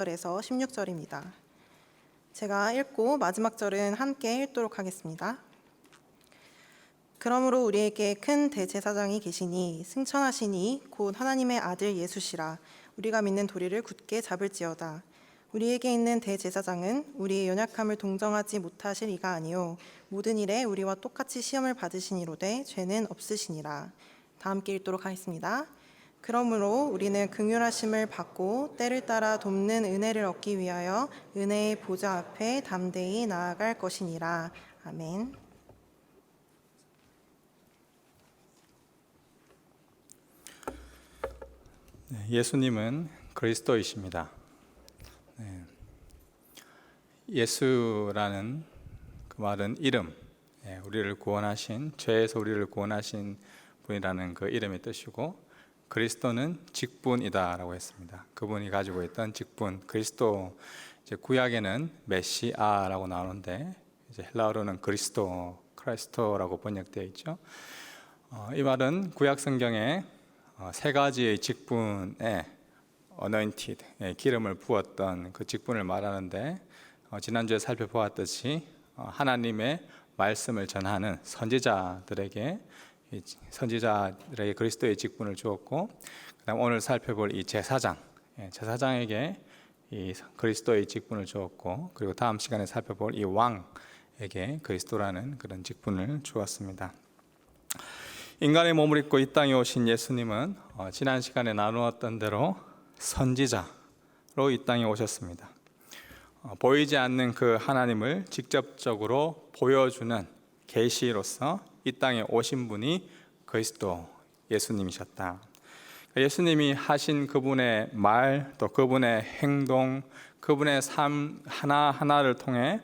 절에서 16절입니다. 제가 읽고 마지막 절은 함께 읽도록 하겠습니다. 그러므로 우리에게 큰 대제사장이 계시니 승천하시니 곧 하나님의 아들 예수시라. 우리가 믿는 도리를 굳게 잡을지어다. 우리에게 있는 대제사장은 우리의 연약함을 동정하지 못하실 이가 아니요 모든 일에 우리와 똑같이 시험을 받으시니로되 죄는 없으시니라. 다 함께 읽도록 하겠습니다. 그러므로 우리는 긍휼하심을 받고 때를 따라 돕는 은혜를 얻기 위하여 은혜의 보좌 앞에 담대히 나아갈 것이니라. 아멘. 예수님은 그리스도이십니다. 예수라는 그 말은 이름, 우리를 구원하신, 죄에서 우리를 구원하신 분이라는 그 이름의 뜻이고, 그리스도는 직분이다라고 했습니다. 그분이 가지고 있던 직분, 그리스도, 이제 구약에는 메시아라고 나오는데 이제 헬라어로는 크라이스토라고 번역되어 있죠. 이 말은 구약 성경에 세 가지의 직분에 anointed, 기름을 부었던 그 직분을 말하는데, 지난주에 살펴보았듯이 하나님의 말씀을 전하는 선지자들에게 그리스도의 직분을 주었고, 그다음 오늘 살펴볼 이 제사장에게 이 그리스도의 직분을 주었고, 그리고 다음 시간에 살펴볼 이 왕에게 그리스도라는 그런 직분을 주었습니다. 인간의 몸을 입고 이 땅에 오신 예수님은 지난 시간에 나누었던 대로 선지자로 이 땅에 오셨습니다. 보이지 않는 그 하나님을 직접적으로 보여주는 계시로서 이 땅에 오신 분이 그리스도 예수님이셨다. 예수님이 하신 그분의 말, 또 그분의 행동, 그분의 삶 하나하나를 통해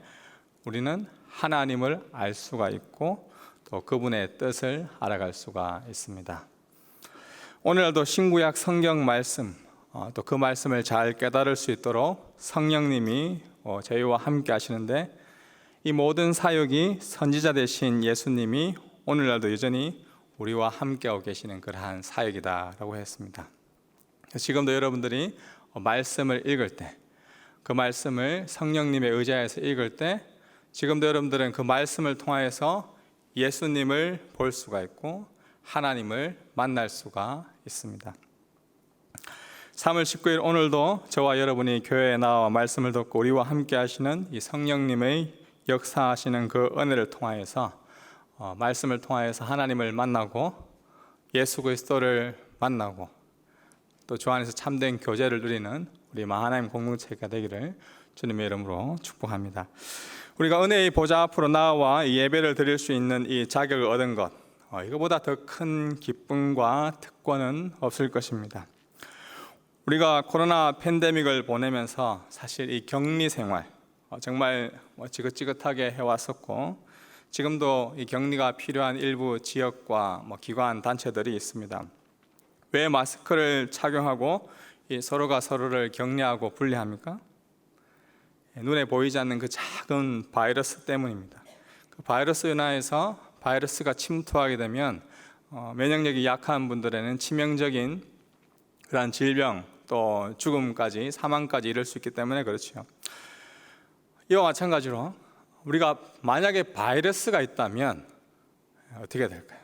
우리는 하나님을 알 수가 있고 또 그분의 뜻을 알아갈 수가 있습니다. 오늘도 신구약 성경 말씀, 또 그 말씀을 잘 깨달을 수 있도록 성령님이 저희와 함께 하시는데, 이 모든 사역이 선지자 되신 예수님이 오늘날도 여전히 우리와 함께하고 계시는 그러한 사역이다라고 했습니다. 지금도 여러분들이 말씀을 읽을 때, 그 말씀을 성령님의 의지하여서 읽을 때, 지금도 여러분들은 그 말씀을 통하여서 예수님을 볼 수가 있고 하나님을 만날 수가 있습니다. 3월 19일 오늘도 저와 여러분이 교회에 나와 말씀을 듣고 우리와 함께 하시는 이 성령님의 역사하시는 그 은혜를 통하여서 말씀을 통하여서 하나님을 만나고 예수 그리스도를 만나고 또 주 안에서 참된 교제를 누리는 우리 하나님 공동체가 되기를 주님의 이름으로 축복합니다. 우리가 은혜의 보좌 앞으로 나와 이 예배를 드릴 수 있는 이 자격을 얻은 것, 이거보다 더 큰 기쁨과 특권은 없을 것입니다. 우리가 코로나 팬데믹을 보내면서 사실 이 격리 생활 정말 지긋지긋하게 해왔었고, 지금도 이 격리가 필요한 일부 지역과 기관 단체들이 있습니다. 왜 마스크를 착용하고 서로가 서로를 격리하고 분리합니까? 눈에 보이지 않는 그 작은 바이러스 때문입니다. 그 바이러스 인하여서 바이러스가 침투하게 되면 면역력이 약한 분들에는 치명적인 그러한 질병 또 죽음까지 사망까지 이를 수 있기 때문에 그렇죠. 이와 마찬가지로 우리가 만약에 바이러스가 있다면 어떻게 될까요?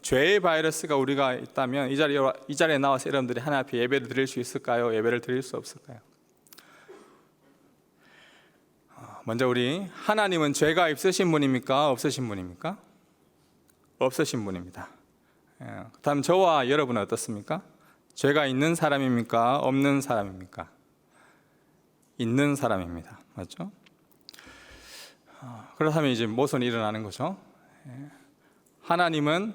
죄의 바이러스가 우리가 있다면 이 자리에 나와서 여러분들이 하나님 앞에 예배를 드릴 수 있을까요? 예배를 드릴 수 없을까요? 먼저 우리 하나님은 죄가 있으신 분입니까? 없으신 분입니까? 없으신 분입니다. 다음 저와 여러분은 어떻습니까? 죄가 있는 사람입니까? 없는 사람입니까? 있는 사람입니다. 맞죠? 그렇다면 이제 무슨 일이 일어나는 거죠? 하나님은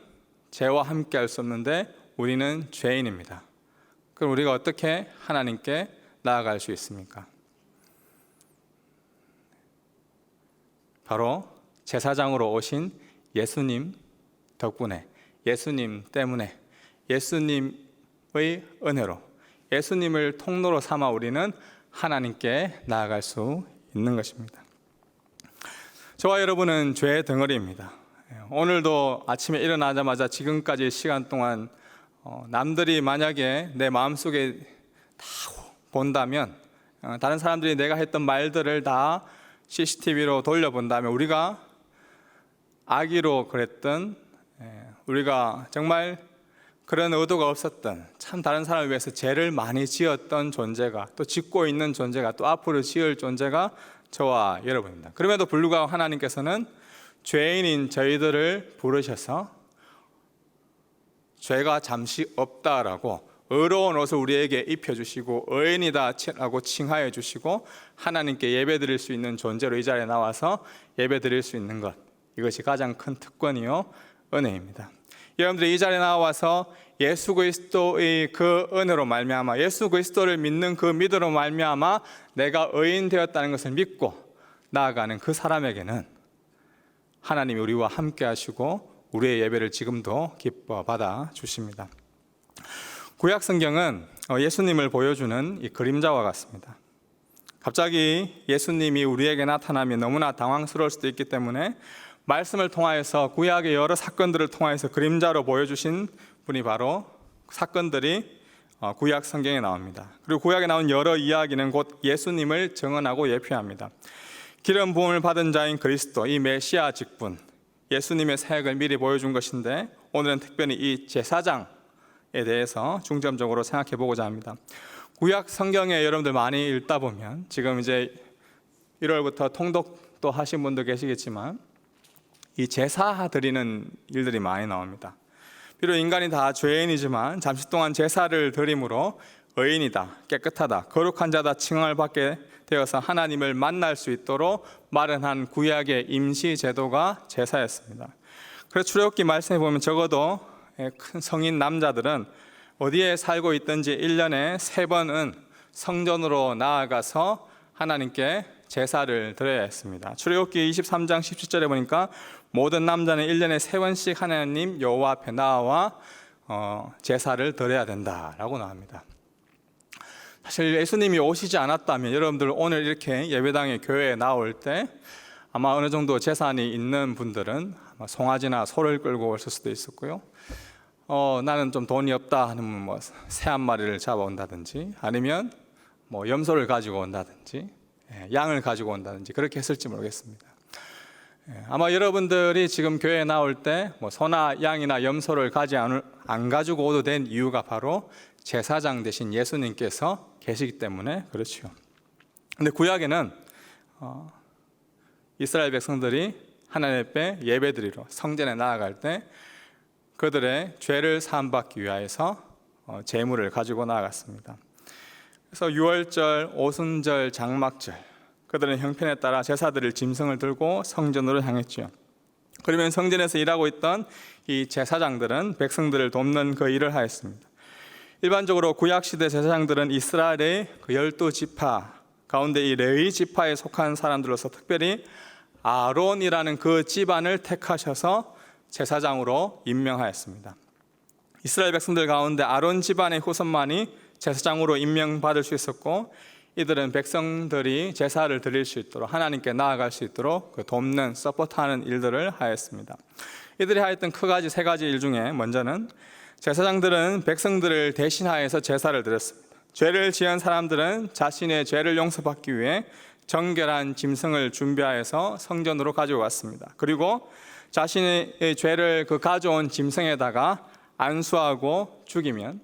죄와 함께 할 수 없는데 우리는 죄인입니다. 그럼 우리가 어떻게 하나님께 나아갈 수 있습니까? 바로 제사장으로 오신 예수님 덕분에, 예수님 때문에, 예수님의 은혜로, 예수님을 통로로 삼아 우리는 하나님께 나아갈 수 있는 것입니다. 저와 여러분은 죄의 덩어리입니다. 오늘도 아침에 일어나자마자 지금까지 시간 동안 남들이 만약에 내 마음속에 다 본다면 다른 사람들이 내가 했던 말들을 다 CCTV로 돌려본 다음에 우리가 악의로 그랬던, 우리가 정말 그런 의도가 없었던, 참 다른 사람을 위해서 죄를 많이 지었던 존재가, 또 짓고 있는 존재가, 또 앞으로 지을 존재가 저와 여러분입니다. 그럼에도 불구하고 하나님께서는 죄인인 저희들을 부르셔서 죄가 잠시 없다라고 의로운 옷을 우리에게 입혀주시고 의인이다라고 칭하여 주시고 하나님께 예배드릴 수 있는 존재로 이 자리에 나와서 예배드릴 수 있는 것, 이것이 가장 큰 특권이요 은혜입니다. 여러분들이 이 자리에 나와서 예수 그리스도의 그 은혜로 말미암아, 예수 그리스도를 믿는 그 믿음으로 말미암아 내가 의인 되었다는 것을 믿고 나아가는 그 사람에게는 하나님이 우리와 함께 하시고 우리의 예배를 지금도 기뻐 받아 주십니다. 구약 성경은 예수님을 보여주는 이 그림자와 같습니다. 갑자기 예수님이 우리에게 나타나면 너무나 당황스러울 수도 있기 때문에 말씀을 통하여서 구약의 여러 사건들을 통하여서 그림자로 보여주신 분이 바로 사건들이 구약 성경에 나옵니다. 그리고 구약에 나온 여러 이야기는 곧 예수님을 증언하고 예표합니다. 기름 부음을 받은 자인 그리스도, 이 메시아 직분, 예수님의 사역을 미리 보여준 것인데 오늘은 특별히 이 제사장에 대해서 중점적으로 생각해 보고자 합니다. 구약 성경에 여러분들 많이 읽다 보면 지금 이제 1월부터 통독도 하신 분도 계시겠지만 이 제사 드리는 일들이 많이 나옵니다. 비록 인간이 다 죄인이지만 잠시 동안 제사를 드림으로 의인이다, 깨끗하다, 거룩한 자다 칭함을 받게 되어서 하나님을 만날 수 있도록 마련한 구약의 임시 제도가 제사였습니다. 그래서 출애굽기 말씀에 보면 적어도 큰 성인 남자들은 어디에 살고 있든지 1년에 3번은 성전으로 나아가서 하나님께 제사를 드려야 했습니다. 출애굽기 23장 17절에 보니까 모든 남자는 1년에 3번씩 하나님 여호와 앞에 나와 제사를 드려야 된다라고 나옵니다. 사실 예수님이 오시지 않았다면 여러분들 오늘 이렇게 예배당에 교회에 나올 때 아마 어느 정도 재산이 있는 분들은 아마 송아지나 소를 끌고 오실 수도 있었고요. 나는 좀 돈이 없다 하는 뭐 새 한 마리를 잡아온다든지 아니면 뭐 염소를 가지고 온다든지 양을 가지고 온다든지 그렇게 했을지 모르겠습니다. 아마 여러분들이 지금 교회에 나올 때 뭐 소나 양이나 염소를 안 가지고 오도 된 이유가 바로 제사장 대신 예수님께서 계시기 때문에 그렇죠. 근데 구약에는 이스라엘 백성들이 하나님 앞에 예배드리러 성전에 나아갈 때 그들의 죄를 사함받기 위하여서 제물을 가지고 나아갔습니다. 그래서 유월절, 오순절, 장막절 그들은 형편에 따라 제사드릴 짐승을 들고 성전으로 향했죠. 그러면 성전에서 일하고 있던 이 제사장들은 백성들을 돕는 그 일을 하였습니다. 일반적으로 구약시대 제사장들은 이스라엘의 그 12지파 가운데 이 레위 지파에 속한 사람들로서 특별히 아론이라는 그 집안을 택하셔서 제사장으로 임명하였습니다. 이스라엘 백성들 가운데 아론 집안의 후손만이 제사장으로 임명받을 수 있었고 이들은 백성들이 제사를 드릴 수 있도록 하나님께 나아갈 수 있도록 그 돕는 서포트하는 일들을 하였습니다. 이들이 하였던 크가지 3가지 일 중에 먼저는 제사장들은 백성들을 대신하여서 제사를 드렸습니다. 죄를 지은 사람들은 자신의 죄를 용서받기 위해 정결한 짐승을 준비하여서 성전으로 가지고 왔습니다. 그리고 자신의 죄를 그 가져온 짐승에다가 안수하고 죽이면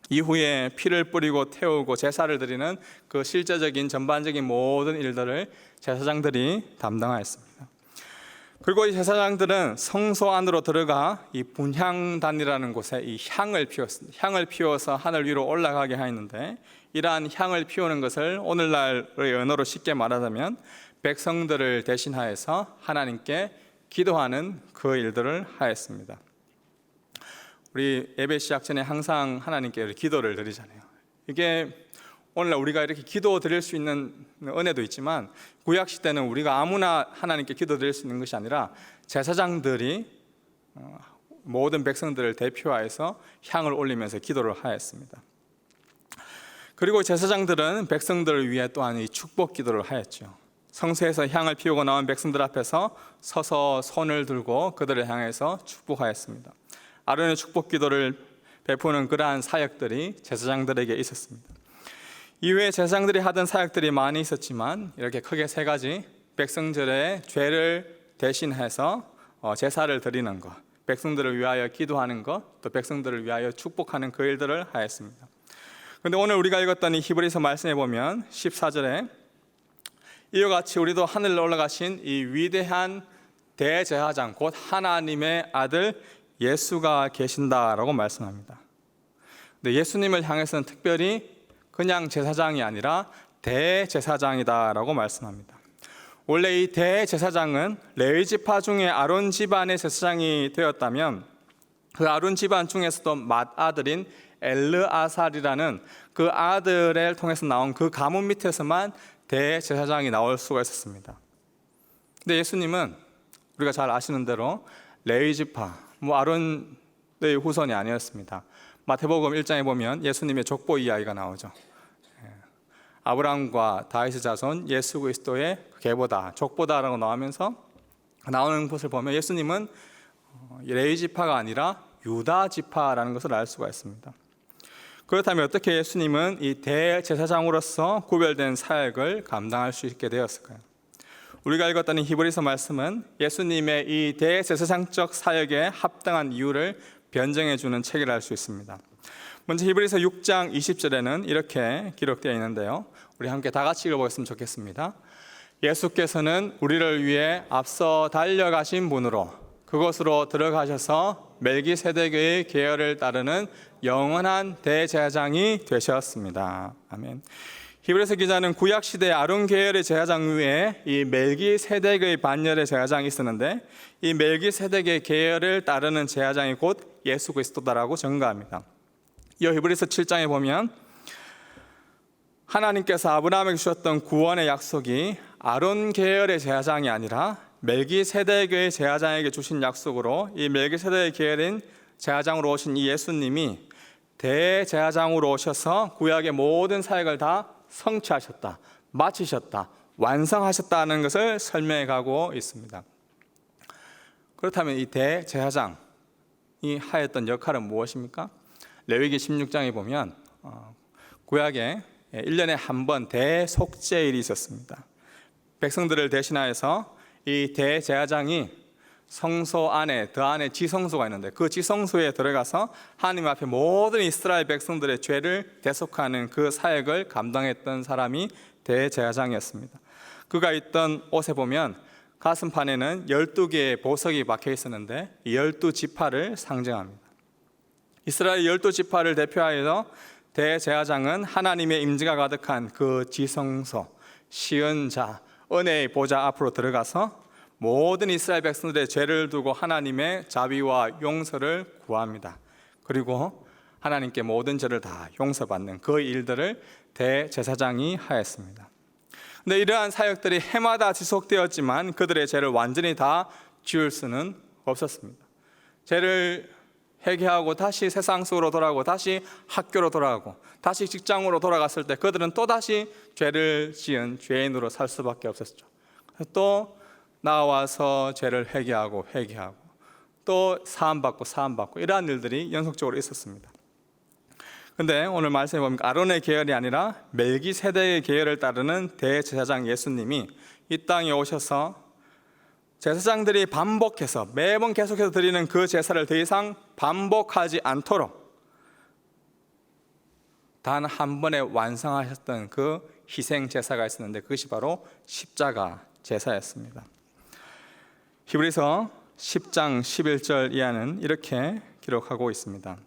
이후에 피를 뿌리고 태우고 제사를 드리는 그 실제적인 전반적인 모든 일들을 제사장들이 담당하였습니다. 그리고 이 제사장들은 성소 안으로 들어가 이 분향단이라는 곳에 이 향을 피웠습니다. 향을 피워서 하늘 위로 올라가게 하였는데 이러한 향을 피우는 것을 오늘날의 언어로 쉽게 말하자면 백성들을 대신하여서 하나님께 기도하는 그 일들을 하였습니다. 우리 예배 시작 전에 항상 하나님께 기도를 드리잖아요. 이게 오늘날 우리가 이렇게 기도 드릴 수 있는 은혜도 있지만 구약 시대는 우리가 아무나 하나님께 기도 드릴 수 있는 것이 아니라 제사장들이 모든 백성들을 대표하여서 향을 올리면서 기도를 하였습니다. 그리고 제사장들은 백성들을 위해 또한 이 축복 기도를 하였죠. 성소에서 향을 피우고 나온 백성들 앞에서 서서 손을 들고 그들을 향해서 축복하였습니다. 아론의 축복 기도를 베푸는 그러한 사역들이 제사장들에게 있었습니다. 이후에 제사장들이 하던 사역들이 많이 있었지만 이렇게 크게 세 가지, 백성들의 죄를 대신해서 제사를 드리는 것, 백성들을 위하여 기도하는 것, 또 백성들을 위하여 축복하는 그 일들을 하였습니다. 그런데 오늘 우리가 읽었던 이 히브리서 말씀에 보면 14절에 이와 같이 우리도 하늘로 올라가신 이 위대한 대제사장 곧 하나님의 아들 예수가 계신다라고 말씀합니다. 근데 예수님을 향해서는 특별히 그냥 제사장이 아니라 대제사장이다라고 말씀합니다. 원래 이 대제사장은 레위 지파 중에 아론 집안의 제사장이 되었다면 그 아론 집안 중에서도 맏아들인 엘르아살이라는 그 아들을 통해서 나온 그 가문 밑에서만 대제사장이 나올 수가 있었습니다. 근데 예수님은 우리가 잘 아시는 대로 레위 지파, 아론의 후손이 아니었습니다. 마태복음 1장에 보면 예수님의 족보 이야기가 나오죠. 아브라함과 다윗의 자손 예수 그리스도의 계보다, 족보다라고 나오면서 나오는 것을 보면 예수님은 레위 지파가 아니라 유다 지파라는 것을 알 수가 있습니다. 그렇다면 어떻게 예수님은 이 대제사장으로서 구별된 사역을 감당할 수 있게 되었을까요? 우리가 읽었던 이 히브리서 말씀은 예수님의 이 대제사장적 사역에 합당한 이유를 변정해 주는 책이라 할 수 있습니다. 먼저 히브리서 6장 20절에는 이렇게 기록되어 있는데요, 우리 함께 다 같이 읽어보겠으면 좋겠습니다. 예수께서는 우리를 위해 앞서 달려가신 분으로 그곳으로 들어가셔서 멜기세덱의 계열을 따르는 영원한 대제사장이 되셨습니다. 아멘. 히브리서 기자는 구약 시대 아론 계열의 제사장 위에 이 멜기세덱의 반열의 제사장이 있었는데 이 멜기세덱의 계열을 따르는 제사장이 곧 예수 그리스도다라고 증거합니다. 이 히브리서 7장에 보면 하나님께서 아브라함에게 주셨던 구원의 약속이 아론 계열의 제사장이 아니라 멜기세덱의 제사장에게 주신 약속으로 이 멜기세덱의 계열인 제사장으로 오신 이 예수님이 대제사장으로 오셔서 구약의 모든 사역을 다 성취하셨다, 마치셨다, 완성하셨다는 것을 설명해 가고 있습니다. 그렇다면 이 대제사장이 하였던 역할은 무엇입니까? 레위기 16장에 보면 구약에 1년에 한 번 대속죄일이 있었습니다. 백성들을 대신하여서 이 대제사장이 성소 안에, 그 안에 지성소가 있는데 그 지성소에 들어가서 하나님 앞에 모든 이스라엘 백성들의 죄를 대속하는 그 사역을 감당했던 사람이 대제사장이었습니다. 그가 있던 옷에 보면 가슴판에는 12개의 보석이 박혀 있었는데 이 12지파를 상징합니다. 이스라엘 12지파를 대표하여 대제사장은 하나님의 임재가 가득한 그 지성소, 시은자, 은혜의 보좌 앞으로 들어가서 모든 이스라엘 백성들의 죄를 두고 하나님의 자비와 용서를 구합니다. 그리고 하나님께 모든 죄를 다 용서받는 그 일들을 대제사장이 하였습니다. 그런데 이러한 사역들이 해마다 지속되었지만 그들의 죄를 완전히 다 지울 수는 없었습니다. 죄를 회개하고 다시 세상 속으로 돌아가고 다시 학교로 돌아가고 다시 직장으로 돌아갔을 때 그들은 또다시 죄를 지은 죄인으로 살 수밖에 없었죠. 또 나와서 죄를 회개하고 또 사함받고 이러한 일들이 연속적으로 있었습니다. 그런데 오늘 말씀해 보면 아론의 계열이 아니라 멜기세덱의 계열을 따르는 대제사장 예수님이 이 땅에 오셔서 제사장들이 반복해서 매번 계속해서 드리는 그 제사를 더 이상 반복하지 않도록 단 한 번에 완성하셨던 그 희생 제사가 있었는데 그것이 바로 십자가 제사였습니다. 히브리서 10장 11절 이하는 이렇게 기록하고 있습니다.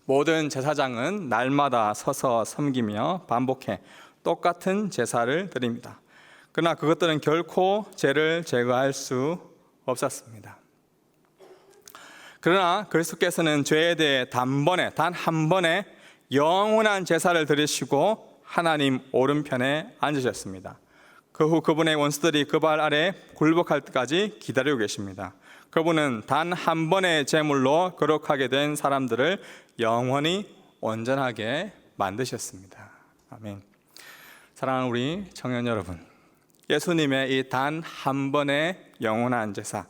모든 제사장은 날마다 서서 섬기며 반복해 똑같은 제사를 드립니다. 그러나 그것들은 결코 죄를 제거할 수 없었습니다. 그러나 그리스도께서는 죄에 대해 단 한 번에 영원한 제사를 드리시고 하나님 오른편에 앉으셨습니다. 그 후 그분의 원수들이 그 발 아래 굴복할 때까지 기다리고 계십니다. 그분은 단 한 번의 제물로 거룩하게 된 사람들을 영원히 온전하게 만드셨습니다. 아멘. 사랑하는 우리 청년 여러분, 예수님의 이 단 한 번의 영원한 제사,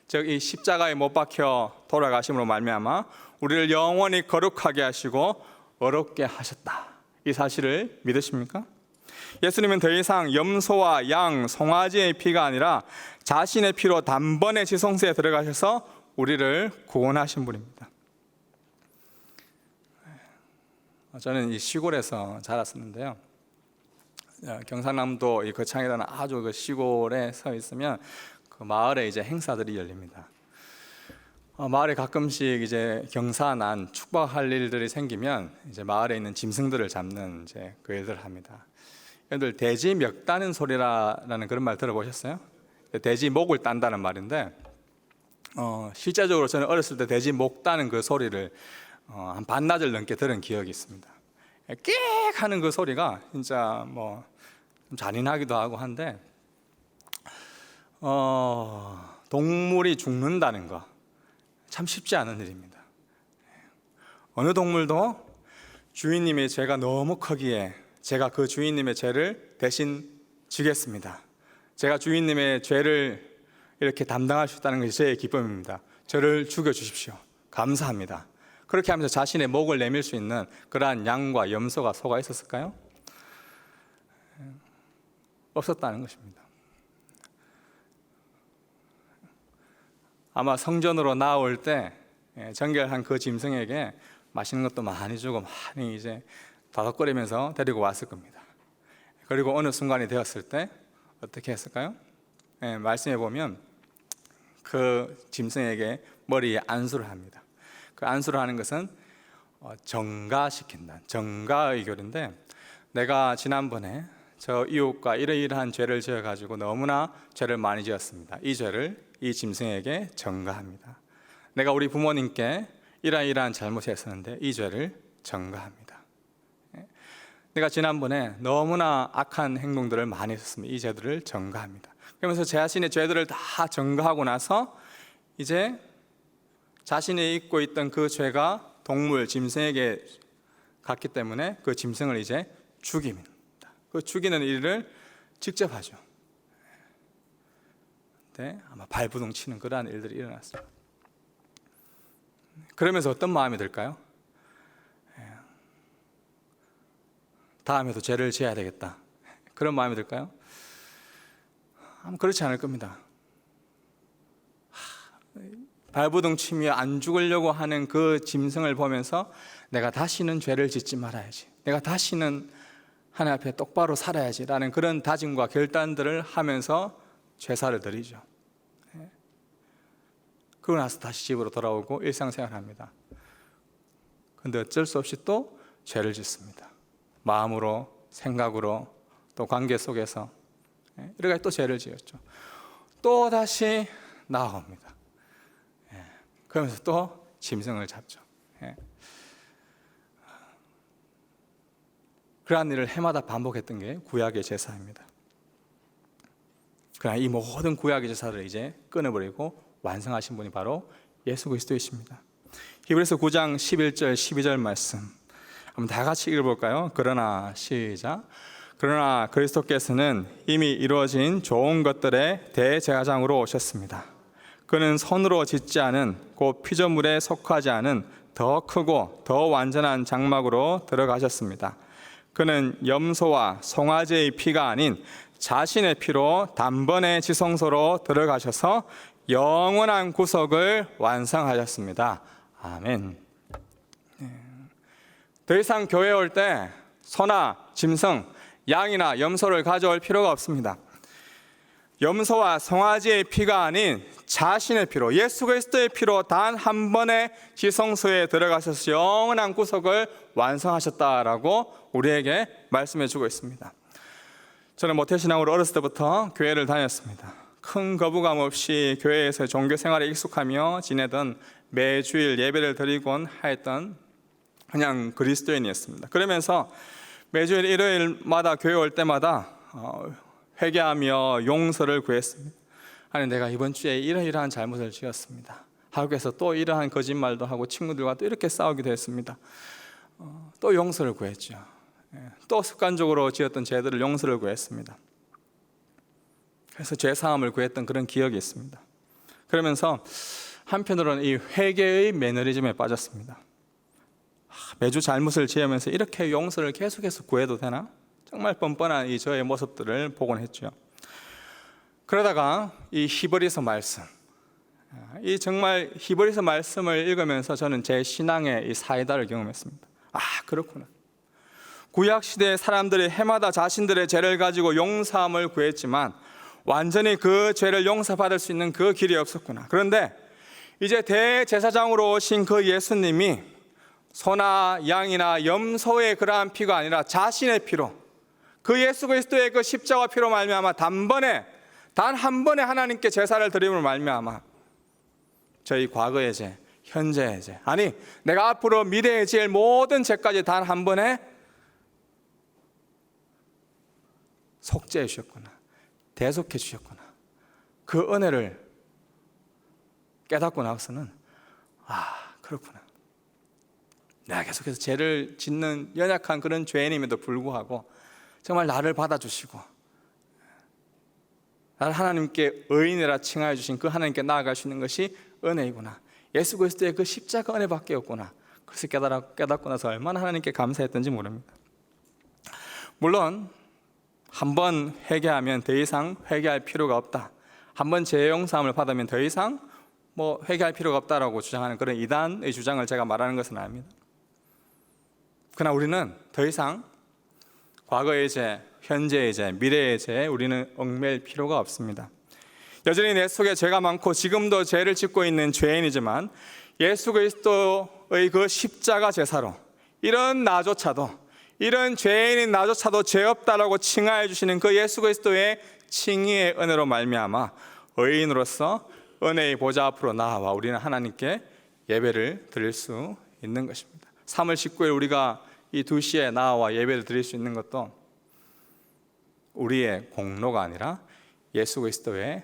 즉 이 십자가에 못 박혀 돌아가심으로 말미암아 우리를 영원히 거룩하게 하시고 어렵게 하셨다, 이 사실을 믿으십니까? 예수님은 더 이상 염소와 양, 송아지의 피가 아니라 자신의 피로 단번에 지성소에 들어가셔서 우리를 구원하신 분입니다. 저는 이 시골에서 자랐었는데요. 경상남도 이 거창이라는 아주 그 시골에 서 있으면 그 마을에 이제 행사들이 열립니다. 마을에 가끔씩 이제 경사난 축복할 일들이 생기면 이제 마을에 있는 짐승들을 잡는 이제 그 일들을 합니다. 여러분들 돼지 멱 따는 소리라는 그런 말 들어보셨어요? 돼지 목을 딴다는 말인데 실제적으로 저는 어렸을 때 돼지 목 따는 그 소리를 한 반나절 넘게 들은 기억이 있습니다. 끽 하는 그 소리가 진짜 뭐 좀 잔인하기도 하고 한데 동물이 죽는다는 거 참 쉽지 않은 일입니다. 어느 동물도 주인님의 죄가 너무 크기에 제가 그 주인님의 죄를 대신 지겠습니다. 제가 주인님의 죄를 이렇게 담당할 수 있다는 것이 제 기쁨입니다. 저를 죽여주십시오. 감사합니다. 그렇게 하면서 자신의 목을 내밀 수 있는 그러한 양과 염소가 소가 있었을까요? 없었다는 것입니다. 아마 성전으로 나올 때 정결한 그 짐승에게 맛있는 것도 많이 주고 많이 이제 다독거리면서 데리고 왔을 겁니다. 그리고 어느 순간이 되었을 때 어떻게 했을까요? 말씀해 보면 그 짐승에게 머리에 안수를 합니다. 그 안수를 하는 것은 정가시킨다, 정가의 결인데 내가 지난번에 저 이웃과 이러이러한 죄를 지어가지고 너무나 죄를 많이 지었습니다. 이 죄를 이 짐승에게 전가합니다. 내가 우리 부모님께 이러이러한 잘못을 했었는데 이 죄를 전가합니다. 내가 지난번에 너무나 악한 행동들을 많이 했었습니다. 이 죄들을 전가합니다. 그러면서 제 자신의 죄들을 다 전가하고 나서 이제 자신이 잊고 있던 그 죄가 동물, 짐승에게 갔기 때문에 그 짐승을 이제 죽입니다. 그 죽이는 일을 직접 하죠. 네, 아마 발부둥 치는 그러한 일들이 일어났습니다. 그러면서 어떤 마음이 들까요? 다음에도 죄를 지어야 되겠다, 그런 마음이 들까요? 아마 그렇지 않을 겁니다. 발부둥 치며 안 죽으려고 하는 그 짐승을 보면서 내가 다시는 죄를 짓지 말아야지, 내가 다시는 하나님 앞에 똑바로 살아야지 라는 그런 다짐과 결단들을 하면서 제사를 드리죠. 그러고 나서 다시 집으로 돌아오고 일상생활을 합니다. 그런데 어쩔 수 없이 또 죄를 짓습니다. 마음으로, 생각으로, 또 관계 속에서 이렇게 또 죄를 지었죠. 또 다시 나옵니다. 그러면서 또 짐승을 잡죠. 그러한 일을 해마다 반복했던 게 구약의 제사입니다. 그러나 이 모든 구약의 제사를 이제 끊어버리고 완성하신 분이 바로 예수 그리스도이십니다. 히브리서 9장 11절 12절 말씀 한번 다 같이 읽어볼까요? 그러나 시작. 그러나 그리스도께서는 이미 이루어진 좋은 것들의 대제사장으로 오셨습니다. 그는 손으로 짓지 않은 곧 피조물에 속하지 않은 더 크고 더 완전한 장막으로 들어가셨습니다. 그는 염소와 송아지의 피가 아닌 자신의 피로 단번에 지성소로 들어가셔서 영원한 구속을 완성하셨습니다. 아멘. 더 이상 교회에 올 때 소나 짐승, 양이나 염소를 가져올 필요가 없습니다. 염소와 송아지의 피가 아닌 자신의 피로, 예수 그리스도의 피로 단 한 번의 지성소에 들어가셔서 영원한 구속을 완성하셨다라고 우리에게 말씀해 주고 있습니다. 저는 모태신앙으로 어렸을 때부터 교회를 다녔습니다. 큰 거부감 없이 교회에서 종교 생활에 익숙하며 지내던 매주일 예배를 드리곤 하였던 그냥 그리스도인이었습니다. 그러면서 매주일 일요일마다 교회 올 때마다 회개하며 용서를 구했습니다. 아니, 내가 이번 주에 이러이러한 잘못을 지었습니다. 학교에서 또 이러한 거짓말도 하고 친구들과 또 이렇게 싸우기도 했습니다. 또 용서를 구했죠. 또 습관적으로 지었던 죄들을 용서를 구했습니다. 그래서 죄사함을 구했던 그런 기억이 있습니다. 그러면서 한편으로는 이 회개의 매너리즘에 빠졌습니다. 매주 잘못을 지으면서 이렇게 용서를 계속해서 구해도 되나? 정말 뻔뻔한 이 저의 모습들을 보곤 했죠. 그러다가 이 히브리서 말씀, 이 정말 히브리서 말씀을 읽으면서 저는 제 신앙의 이 사이다를 경험했습니다. 아, 그렇구나. 구약 시대의 사람들이 해마다 자신들의 죄를 가지고 용서함을 구했지만 완전히 그 죄를 용서받을 수 있는 그 길이 없었구나. 그런데 이제 대제사장으로 오신 그 예수님이 소나 양이나 염소의 그러한 피가 아니라 자신의 피로, 그 예수 그리스도의 그 십자가 피로 말미암아 단 한 번에 하나님께 제사를 드림으로 말미암아 저희 과거의 죄, 현재의 죄, 아니 내가 앞으로 미래에 지을 모든 죄까지 단 한 번에 속죄해 주셨구나, 대속해 주셨구나. 그 은혜를 깨닫고 나서는 그렇구나. 내가 계속해서 죄를 짓는 연약한 그런 죄인임에도 불구하고 정말 나를 받아주시고 나를 하나님께 의인이라 칭하여 주신 그 하나님께 나아갈 수 있는 것이 은혜이구나. 예수 그리스도의 그 십자가 은혜밖에 없구나. 그것을 깨닫고 나서 얼마나 하나님께 감사했던지 모릅니다. 물론 한번 회개하면 더 이상 회개할 필요가 없다, 한번 죄 용서함을 받으면 더 이상 회개할 필요가 없다라고 주장하는 그런 이단의 주장을 제가 말하는 것은 아닙니다. 그러나 우리는 더 이상 과거의 죄, 현재의 죄, 미래의 죄에 우리는 얽매일 필요가 없습니다. 여전히 내 속에 죄가 많고 지금도 죄를 짓고 있는 죄인이지만 예수 그리스도의 그 십자가 제사로 이런 죄인인 나조차도 죄 없다라고 칭하해 주시는 그 예수 그리스도의 칭의의 은혜로 말미암아 의인으로서 은혜의 보좌 앞으로 나아와 우리는 하나님께 예배를 드릴 수 있는 것입니다. 3월 19일 우리가 이 2시에 나와 예배를 드릴 수 있는 것도 우리의 공로가 아니라 예수 그리스도의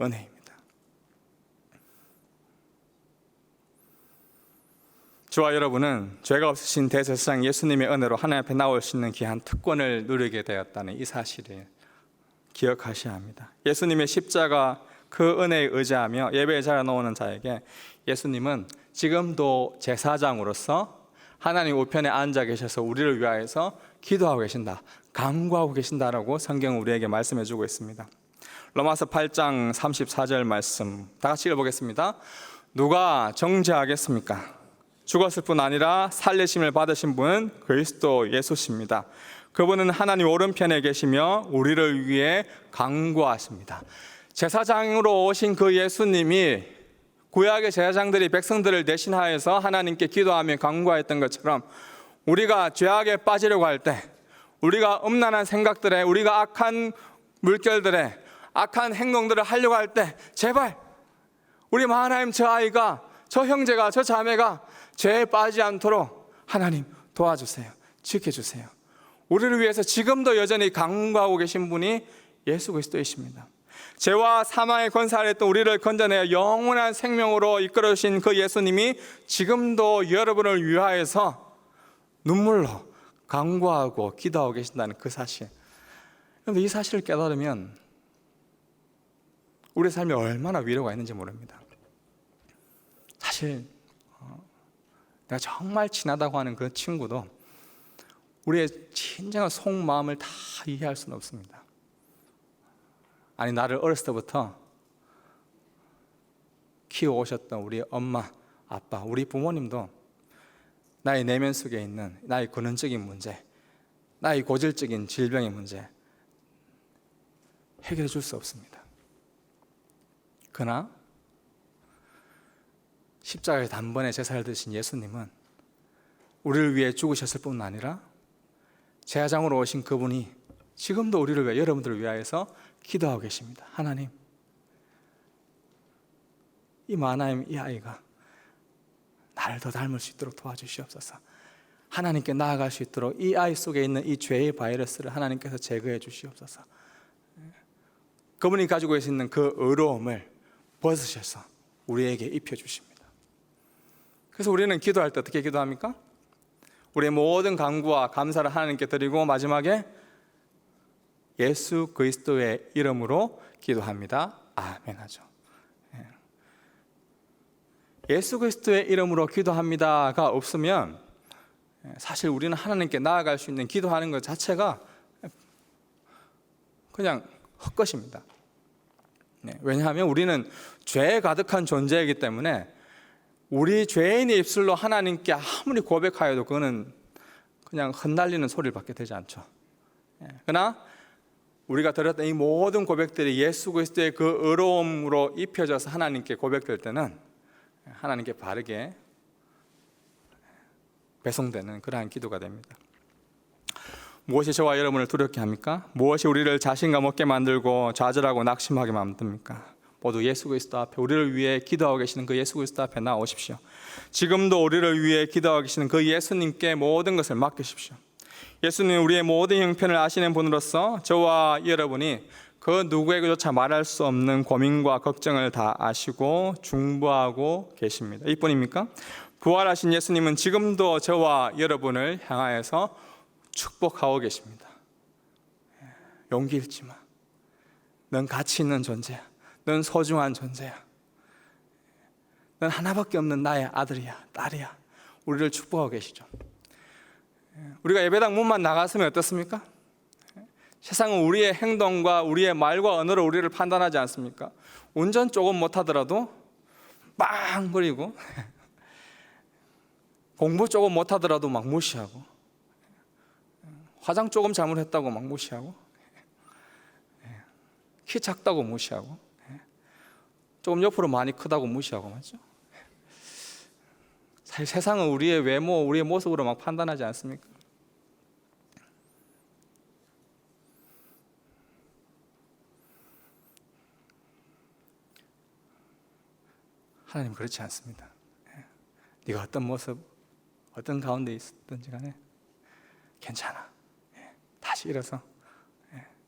은혜입니다. 저와 여러분은 죄가 없으신 대제사장 예수님의 은혜로 하나님 앞에 나올 수 있는 귀한 특권을 누리게 되었다는 이 사실을 기억하셔야 합니다. 예수님의 십자가 그 은혜에 의지하며 예배에 자리에 나오는 자에게 예수님은 지금도 제사장으로서 하나님 우편에 앉아 계셔서 우리를 위하여서 기도하고 계신다, 간구하고 계신다라고 성경은 우리에게 말씀해 주고 있습니다. 로마서 8장 34절 말씀 다 같이 읽어보겠습니다. 누가 정죄하겠습니까? 죽었을 뿐 아니라 살리심을 받으신 분은 그리스도 예수십니다. 그분은 하나님 오른편에 계시며 우리를 위해 간구하십니다. 제사장으로 오신 그 예수님이 구약의 제사장들이 백성들을 대신하여서 하나님께 기도하며 간구했던 것처럼 우리가 죄악에 빠지려고 할 때, 우리가 음란한 생각들에, 우리가 악한 물결들에, 악한 행동들을 하려고 할 때 제발 우리 하나님, 저 아이가, 저 형제가, 저 자매가 죄에 빠지지 않도록 하나님 도와주세요, 지켜주세요. 우리를 위해서 지금도 여전히 간구하고 계신 분이 예수 그리스도이십니다. 죄와 사망의 권세 아래 있던 우리를 건져내어 영원한 생명으로 이끌어주신 그 예수님이 지금도 여러분을 위하여서 눈물로 간구하고 기도하고 계신다는 그 사실. 그런데 이 사실을 깨달으면 우리 삶에 얼마나 위로가 있는지 모릅니다. 사실 내가 정말 친하다고 하는 그 친구도 우리의 진정한 속마음을 다 이해할 수는 없습니다. 아니, 나를 어렸을 때부터 키워오셨던 우리 엄마, 아빠, 우리 부모님도 나의 내면 속에 있는 나의 근원적인 문제, 나의 고질적인 질병의 문제 해결해 줄 수 없습니다. 그러나 십자가에 단번에 제사를 드신 예수님은 우리를 위해 죽으셨을 뿐 아니라 제사장으로 오신 그분이 지금도 우리를 위해, 여러분들을 위하여서 기도하고 계십니다. 하나님, 이 마나임 이 아이가 나를 더 닮을 수 있도록 도와주시옵소서. 하나님께 나아갈 수 있도록 이 아이 속에 있는 이 죄의 바이러스를 하나님께서 제거해 주시옵소서. 그분이 가지고 계시는 그 의로움을 벗으셔서 우리에게 입혀주십니다. 그래서 우리는 기도할 때 어떻게 기도합니까? 우리의 모든 간구와 감사를 하나님께 드리고 마지막에 예수 그리스도의 이름으로 기도합니다. 아멘 하죠. 예수 그리스도의 이름으로 기도합니다가 없으면 사실 우리는 하나님께 나아갈 수 있는 기도하는 것 자체가 그냥 헛것입니다. 왜냐하면 우리는 죄에 가득한 존재이기 때문에 우리 죄인의 입술로 하나님께 아무리 고백하여도 그거는 그냥 흩날리는 소리를 받게 되지 않죠. 그러나 우리가 들었던 이 모든 고백들이 예수 그리스도의 그 의로움으로 입혀져서 하나님께 고백될 때는 하나님께 바르게 배송되는 그러한 기도가 됩니다. 무엇이 저와 여러분을 두렵게 합니까? 무엇이 우리를 자신감 없게 만들고 좌절하고 낙심하게 만듭니까? 모두 예수 그리스도 앞에 우리를 위해 기도하고 계시는 그 예수 그리스도 앞에 나오십시오. 지금도 우리를 위해 기도하고 계시는 그 예수님께 모든 것을 맡기십시오. 예수님 우리의 모든 형편을 아시는 분으로서 저와 여러분이 그 누구에게조차 말할 수 없는 고민과 걱정을 다 아시고 중보하고 계십니다. 이뿐입니까? 부활하신 예수님은 지금도 저와 여러분을 향하여서 축복하고 계십니다. 용기 잃지 마. 넌 가치 있는 존재야. 넌 소중한 존재야. 넌 하나밖에 없는 나의 아들이야, 딸이야. 우리를 축복하고 계시죠. 우리가 예배당 문만 나갔으면 어떻습니까? 세상은 우리의 행동과 우리의 말과 언어로 우리를 판단하지 않습니까? 운전 조금 못하더라도 빵거리고 공부 조금 못하더라도 막 무시하고 화장 조금 잘못했다고 막 무시하고 키 작다고 무시하고 조금 옆으로 많이 크다고 무시하고 맞죠? 사실 세상은 우리의 외모, 우리의 모습으로 막 판단하지 않습니까? 하나님 그렇지 않습니다. 네가 어떤 모습, 어떤 가운데 있든지 간에 괜찮아. 다시 일어서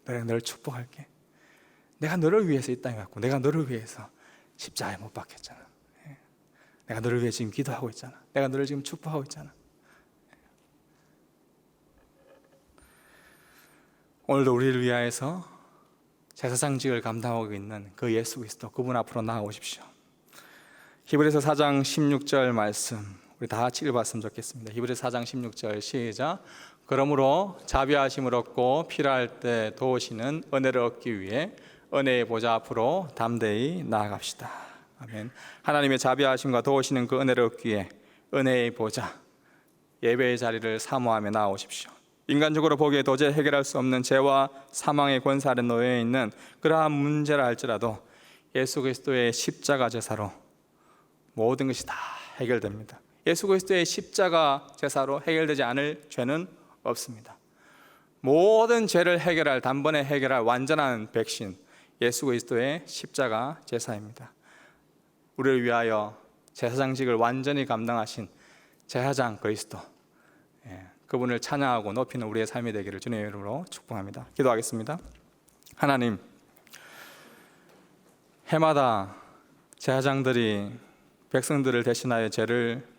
내가 너를 축복할게. 내가 너를 위해서 이 땅에 왔고 내가 너를 위해서 십자가에 못 박혔잖아. 내가 너를 위해 지금 기도하고 있잖아. 내가 너를 지금 축복하고 있잖아. 오늘도 우리를 위하여서 제사장직을 감당하고 있는 그 예수 그리스도 그분 앞으로 나아오십시오. 히브리서 4장 16절 말씀 우리 다 같이 읽어봤으면 좋겠습니다. 히브리서 4장 16절 시작. 그러므로 자비하심을 얻고 필요할 때 도우시는 은혜를 얻기 위해 은혜의 보좌 앞으로 담대히 나아갑시다. 아멘. 하나님의 자비하심과 도우시는 그 은혜를 얻기 위해 은혜의 보좌, 예배의 자리를 사모하며 나아오십시오. 인간적으로 보기에 도저히 해결할 수 없는 죄와 사망의 권세 아래 놓여 있는 그러한 문제라 할지라도 예수 그리스도의 십자가 제사로 모든 것이 다 해결됩니다. 예수 그리스도의 십자가 제사로 해결되지 않을 죄는 없습니다. 모든 죄를 해결할, 단번에 해결할 완전한 백신 예수 그리스도의 십자가 제사입니다. 우리를 위하여 제사장직을 완전히 감당하신 제사장 그리스도, 그분을 찬양하고 높이는 우리의 삶이 되기를 주님의 이름으로 축복합니다. 기도하겠습니다. 하나님, 해마다 제사장들이 백성들을 대신하여 죄를